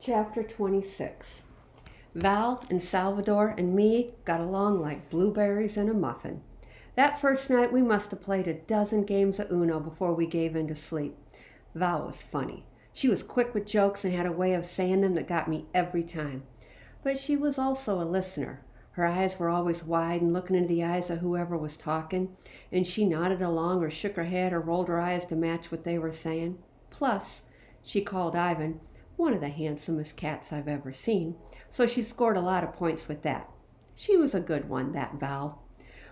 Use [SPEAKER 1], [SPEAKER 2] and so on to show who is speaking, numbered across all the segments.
[SPEAKER 1] Chapter 26. Val and Salvador and me got along like blueberries in a muffin. That first night we must have played a dozen games of Uno before we gave in to sleep. Val was funny. She was quick with jokes and had a way of saying them that got me every time. But she was also a listener. Her eyes were always wide and looking into the eyes of whoever was talking, and she nodded along or shook her head or rolled her eyes to match what they were saying. Plus, she called Ivan one of the handsomest cats I've ever seen, so she scored a lot of points with that. She was a good one, that Val.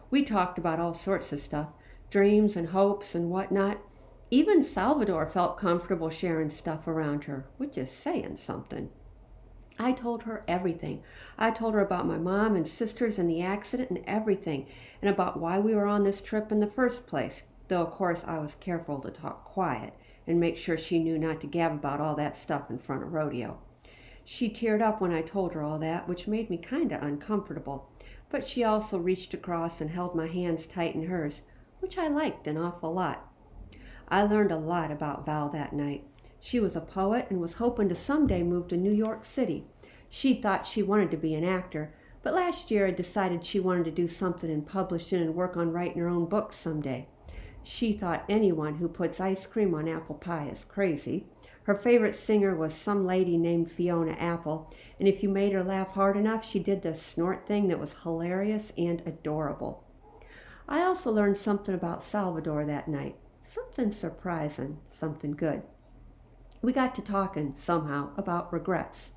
[SPEAKER 1] We talked about all sorts of stuff, dreams and hopes and whatnot. Even Salvador felt comfortable sharing stuff around her, which is saying something. I told her everything. I told her about my mom and sisters and the accident and everything, and about why we were on this trip in the first place, though of course I was careful to talk quiet and make sure she knew not to gab about all that stuff in front of Rodeo. She teared up when I told her all that, which made me kinda uncomfortable, but she also reached across and held my hands tight in hers, which I liked an awful lot. I learned a lot about Val that night. She was a poet and was hoping to someday move to New York City. She thought she wanted to be an actor, but last year had decided she wanted to do something in publishing and work on writing her own books someday. She thought anyone who puts ice cream on apple pie is crazy. Her favorite singer was some lady named Fiona Apple, and if you made her laugh hard enough, she did this snort thing that was hilarious and adorable. I also learned something about Salvador that night. Something surprising, something good. We got to talking, somehow, about regrets.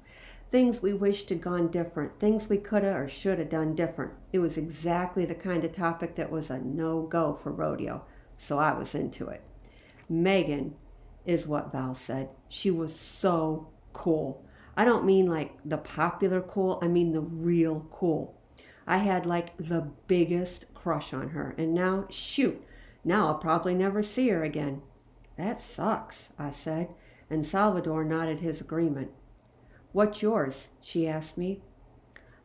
[SPEAKER 1] Things we wished had gone different, things we coulda or shoulda done different. It was exactly the kind of topic that was a no-go for Rodeo, so I was into it. Megan is what Val said. She was so cool. I don't mean like the popular cool, I mean the real cool. I had like the biggest crush on her, and now, shoot, now I'll probably never see her again. That sucks, I said, and Salvador nodded his agreement. What's yours? She asked me.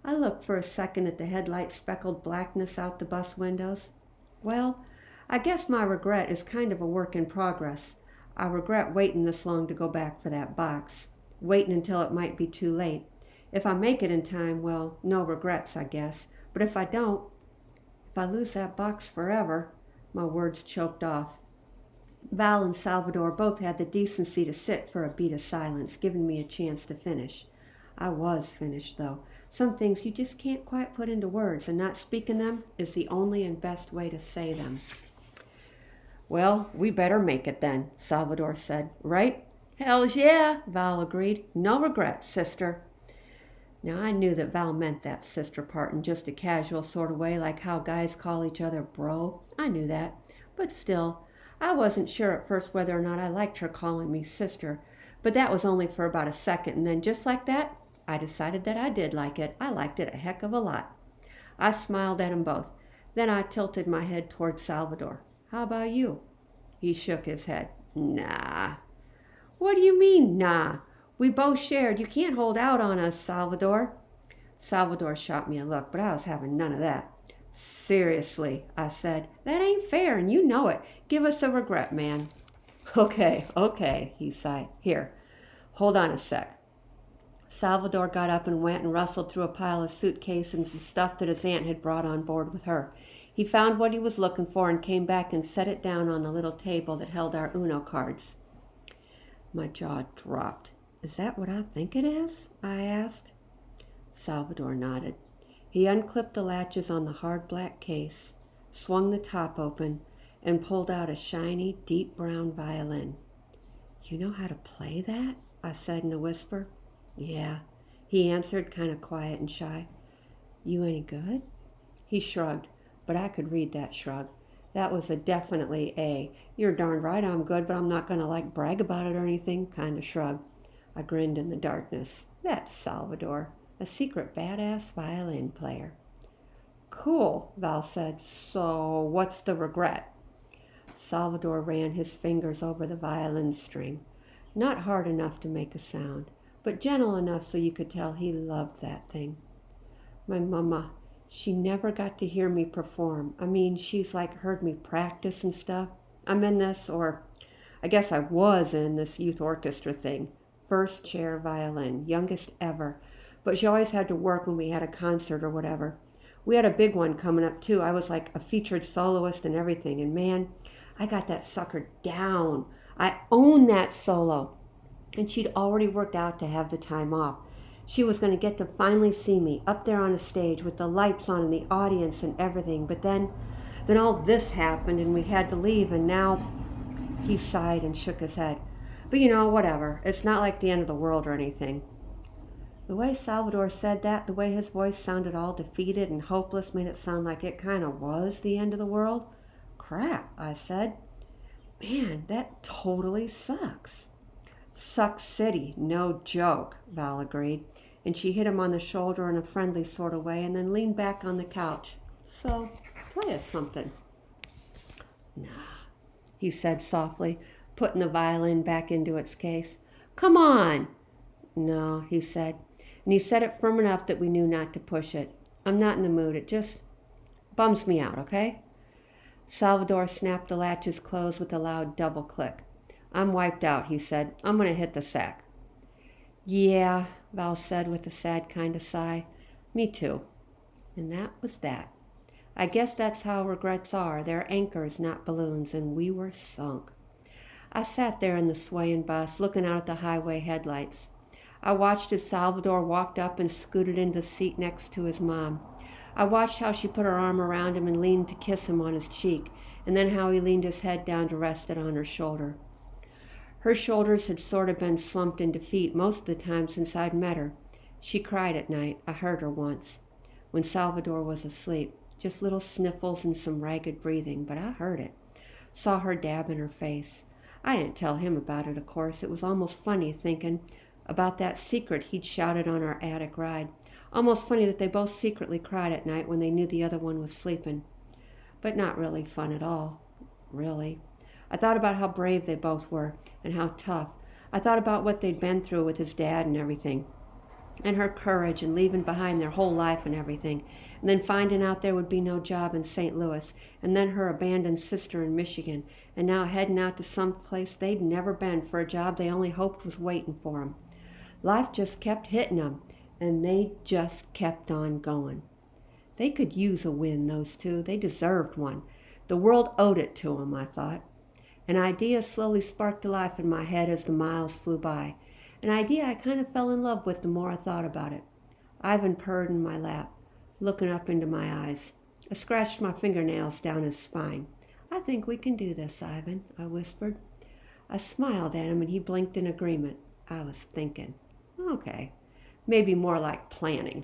[SPEAKER 1] I looked for a second at the headlight-speckled blackness out the bus windows. Well, I guess my regret is kind of a work in progress. I regret waiting this long to go back for that box, waiting until it might be too late. If I make it in time, well, no regrets, I guess. But if I don't, if I lose that box forever, my words choked off. Val and Salvador both had the decency to sit for a beat of silence, giving me a chance to finish. I was finished, though. Some things you just can't quite put into words, and not speaking them is the only and best way to say them. Well, we better make it then, Salvador said. Right? Hells yeah, Val agreed. No regrets, sister. Now, I knew that Val meant that sister part in just a casual sort of way, like how guys call each other bro. I knew that. But still, I wasn't sure at first whether or not I liked her calling me sister. But that was only for about a second, and then just like that, I decided that I did like it. I liked it a heck of a lot. I smiled at them both. Then I tilted my head toward Salvador. How about you? He shook his head. Nah. What do you mean, nah? We both shared. You can't hold out on us, Salvador. Salvador shot me a look, but I was having none of that. Seriously, I said, that ain't fair, and you know it. Give us a regret, man. Okay, he sighed. Here, hold on a sec. Salvador got up and went and rustled through a pile of suitcases and stuff that his aunt had brought on board with her. He found what he was looking for and came back and set it down on the little table that held our Uno cards. My jaw dropped. Is that what I think it is? I asked. Salvador nodded. He unclipped the latches on the hard black case, swung the top open, and pulled out a shiny, deep brown violin. You know how to play that? I said in a whisper. Yeah, he answered, kind of quiet and shy. You any good? He shrugged, but I could read that shrug. That was a definitely a, you're darn right I'm good, but I'm not going to brag about it or anything kind of shrug. I grinned in the darkness. That's Salvador, a secret badass violin player. Cool, Val said. So what's the regret? Salvador ran his fingers over the violin string. Not hard enough to make a sound, but gentle enough so you could tell he loved that thing. My mama, she never got to hear me perform. I mean, she's heard me practice and stuff. I'm in this, or I guess I was in this youth orchestra thing. first chair violin, youngest ever, but she always had to work when we had a concert or whatever. We had a big one coming up too. I was like a featured soloist and everything, and man, I got that sucker down. I owned that solo. And she'd already worked out to have the time off. She was going to get to finally see me up there on a stage with the lights on and the audience and everything. But then all this happened and we had to leave, and now he sighed and shook his head. But whatever. It's not like the end of the world or anything. The way Salvador said that, the way his voice sounded all defeated and hopeless, made it sound like it kind of was the end of the world. Crap, I said. Man, that totally sucks. Sucks city, no joke, Val agreed, and she hit him on the shoulder in a friendly sort of way and then leaned back on the couch. So, play us something. Nah, he said softly, putting the violin back into its case. Come on! No, he said, and he said it firm enough that we knew not to push it. I'm not in the mood, it just bums me out, okay? Salvador snapped the latches closed with a loud double click. I'm wiped out, he said. I'm going to hit the sack. Yeah, Val said with a sad kind of sigh. Me too. And that was that. I guess that's how regrets are. They're anchors, not balloons, and we were sunk. I sat there in the swaying bus, looking out at the highway headlights. I watched as Salvador walked up and scooted into the seat next to his mom. I watched how she put her arm around him and leaned to kiss him on his cheek, and then how he leaned his head down to rest it on her shoulder. Her shoulders had sort of been slumped in defeat most of the time since I'd met her. She cried at night. I heard her once, when Salvador was asleep. Just little sniffles and some ragged breathing, but I heard it. Saw her dab in her face. I didn't tell him about it, of course. It was almost funny thinking about that secret he'd shouted on our attic ride. Almost funny that they both secretly cried at night when they knew the other one was sleeping. But not really fun at all. Really. I thought about how brave they both were and how tough. I thought about what they'd been through with his dad and everything, and her courage and leaving behind their whole life and everything, and then finding out there would be no job in St. Louis, and then her abandoned sister in Michigan, and now heading out to some place they'd never been for a job they only hoped was waiting for them. Life just kept hitting them, and they just kept on going. They could use a win, those two. They deserved one. The world owed it to them, I thought. An idea slowly sparked to life in my head as the miles flew by. An idea I kind of fell in love with the more I thought about it. Ivan purred in my lap, looking up into my eyes. I scratched my fingernails down his spine. I think we can do this, Ivan, I whispered. I smiled at him and he blinked in agreement. I was thinking. Okay, maybe more like planning.